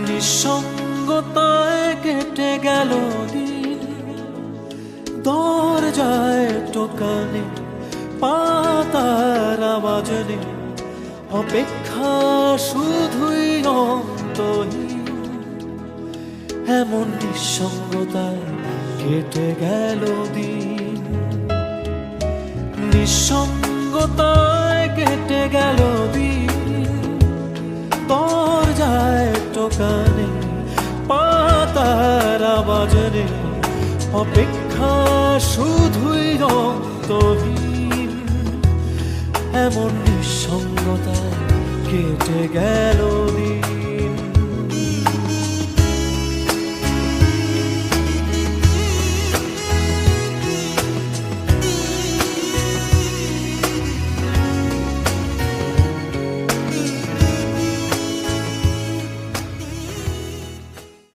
নিঃসঙ্গতায় কেটে গেল দিন, দরজায় টোকা নেই, পাতার আওয়াজ নেই, অপেক্ষা শুধুই অন্তহীন। এমন নিঃসঙ্গতায় কেটে গেল দিন, নিঃসঙ্গতায় কেটে গেল দিন, দরজায় টোকা নেই, পাতার আওয়াজ নেই, অপেক্ষা শুধুই অন্তহীন। এমন নিঃসঙ্গতায় কেটে গেল দিন।